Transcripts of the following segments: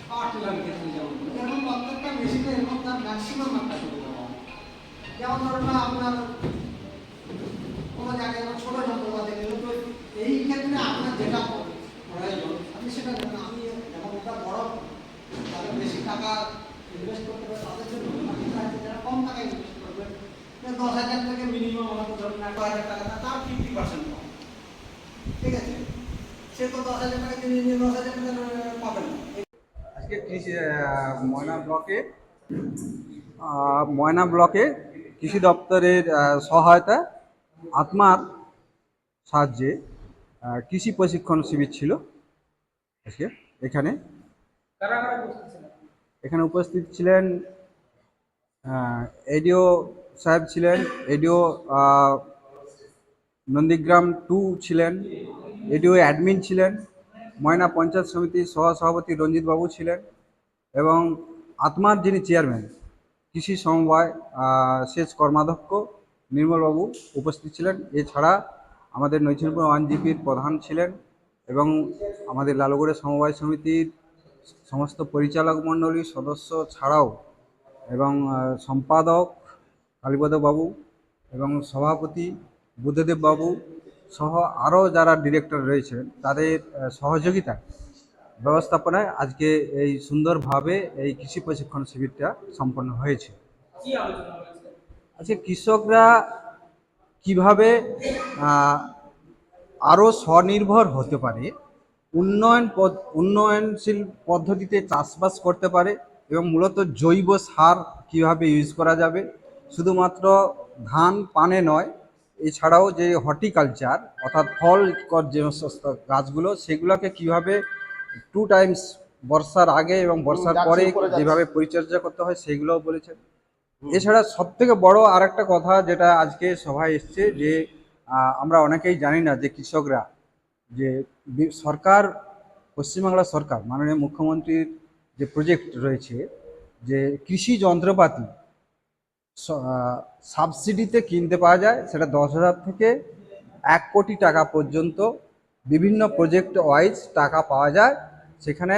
Power tiller ক্ষেত্রে যেমন এরকম প্রত্যেকটা মেশিনে এরকম তার ম্যাক্সিমাম একটা সুবিধা পাওয়া যায়। যেমন ধরুন না আপনার কোনো জায়গায় ছোট যন্ত্রপাতি নিল, তো এই ক্ষেত্রে আপনার যেটা প্রয়োজন আপনি সেটা নেবেন। আমি যেমন ওটা বড় যাদের বেশি টাকা ইনভেস্ট করতে পারে তাদের জন্য, আমি চাইছি যারা কম টাকা ইনভেস্ট করবে 10,000 থেকে মিনিমাম আমাকে ধরুন 1,000 টাকা না, তার 50% কম, ঠিক আছে? সে তো 10,000 টাকা কিনে নিয়ে 10,000 টাকা পাবে না। আজকে ময়না ব্লকে ময়না ব্লকে কৃষি দপ্তরের সহায়তা আত্মার সাহায্যে কৃষি প্রশিক্ষণ শিবির ছিল আজকে এখানে। এখানে উপস্থিত ছিলেন এডিও সাহেব ছিলেন, এডিও নন্দীগ্রাম 2 ছিলেন, এডিও অ্যাডমিন ছিলেন, ময়না পঞ্চায়েত সমিতির সহসভাপতি রঞ্জিত বাবু ছিলেন এবং আত্মার যিনি চেয়ারম্যান কৃষি সমবায় সেচ কর্মাধ্যক্ষ নির্মলবাবু উপস্থিত ছিলেন। এছাড়া আমাদের নৈচনপুর 1 জিপির প্রধান ছিলেন এবং আমাদের লালগড়ের সমবায় সমিতির সমস্ত পরিচালক মণ্ডলী সদস্য ছাড়াও এবং সম্পাদক কালীপদ বাবু এবং সভাপতি বুদ্ধদেব বাবু সহ আরও যারা ডিরেক্টর রয়েছেন তাদের সহযোগিতায় ব্যবস্থাপনায় আজকে এই সুন্দরভাবে এই কৃষি প্রশিক্ষণ শিবিরটা সম্পন্ন হয়েছে। আজকে কৃষকরা কিভাবে আরও স্বনির্ভর হতে পারে, উন্নয়নশীল পদ্ধতিতে চাষবাস করতে পারে এবং মূলত জৈব সার কিভাবে ইউজ করা যাবে, শুধুমাত্র ধান পানে নয়, এছাড়াও যে হর্টিকালচার অর্থাৎ ফলকর যে সমস্ত গাছগুলো সেগুলোকে কিভাবে 2 টাইমস বর্ষার আগে এবং বর্ষার পরে যেভাবে পরিচর্যা করতে হয় সেগুলোও বলেছেন। এছাড়া সবথেকে বড় আরেকটা কথা যেটা আজকে সভায় এসছে যে আমরা অনেকেই জানি না যে কৃষকরা যে সরকার, পশ্চিমবাংলা সরকার মাননীয় মুখ্যমন্ত্রীর যে প্রজেক্ট রয়েছে যে কৃষি যন্ত্রপাতি সাবসিডিতে কিনতে পাওয়া যায়, সেটা 10,000 থেকে 1 কোটি টাকা পর্যন্ত বিভিন্ন প্রজেক্ট ওয়াইজ টাকা পাওয়া যায়। সেখানে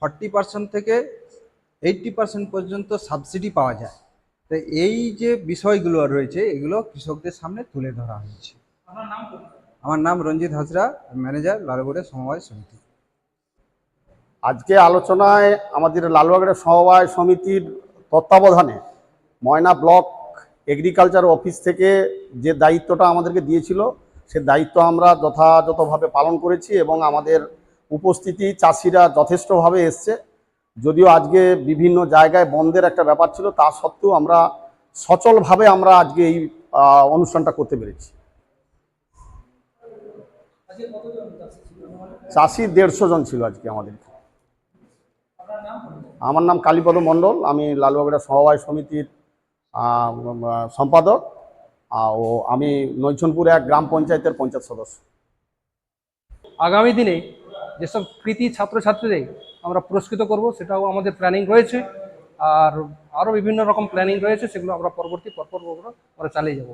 40% থেকে 80% পর্যন্ত সাবসিডি পাওয়া যায়। তো এই যে বিষয়গুলো রয়েছে এগুলো কৃষকদের সামনে তুলে ধরা হয়েছে। আমার নাম রঞ্জিত হাজরা, ম্যানেজার লালগড়ের সমবায় সমিতি। আজকে আলোচনায় আমাদের লালবাগড়ের সমবায় সমিতির তত্ত্বাবধানে ময়না ব্লক এগ্রিকালচার অফিস থেকে যে দায়িত্বটা আমাদেরকে দিয়েছিল সে দায়িত্ব আমরা যথাযথভাবে পালন করেছি এবং আমাদের উপস্থিতি চাষিরা যথেষ্টভাবে এসছে। যদিও আজকে বিভিন্ন জায়গায় বন্ধের একটা ব্যাপার ছিল, তা সত্ত্বেও আমরা সচলভাবে আমরা আজকে এই অনুষ্ঠানটা করতে পেরেছি। চাষি 150 জন ছিল আজকে আমাদের। আমার নাম কালীপদ মণ্ডল, আমি লালবাগড়া সমবায় সমিতির সম্পাদক ও আমি নৈচনপুর 1 গ্রাম পঞ্চায়েতের পঞ্চায়েত সদস্য। আগামী দিনে যেসব কৃতি ছাত্রছাত্রীদের আমরা পুরস্কৃত করব সেটাও আমাদের প্ল্যানিং রয়েছে, আর আরও বিভিন্ন রকম প্ল্যানিং রয়েছে, সেগুলো আমরা পরবর্তী পর্বগুলো আমরা চালিয়ে যাব।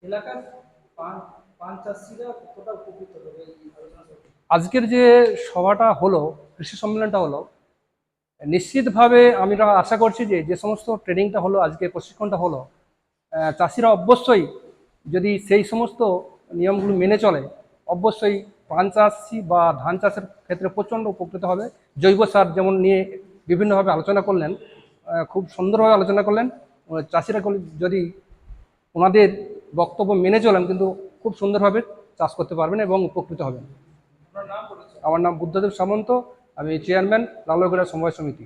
এলাকার পান চাষিরা কতটা উপকৃত হবে এই আলোচনা? আজকের যে সভাটা হলো, কৃষি সম্মেলনটা হলো, নিশ্চিতভাবে আমরা আশা করছি যে যে সমস্ত ট্রেনিংটা হলো, আজকে প্রশিক্ষণটা হলো, চাষিরা অবশ্যই যদি সেই সমস্ত নিয়মগুলো মেনে চলে অবশ্যই পান চাষি বা ধান চাষের ক্ষেত্রে প্রচণ্ড উপকৃত হবে। জৈব সার যেমন নিয়ে বিভিন্নভাবে আলোচনা করলেন, খুব সুন্দরভাবে আলোচনা করলেন। চাষিরা যদি ওনাদের বক্তব্য মেনে চলেন কিন্তু খুব সুন্দরভাবে চাষ করতে পারবেন এবং উপকৃত হবেন। আমার নাম বুদ্ধদেব সামন্ত, আমি চেয়ারম্যান লালগড়া সমবায় সমিতি।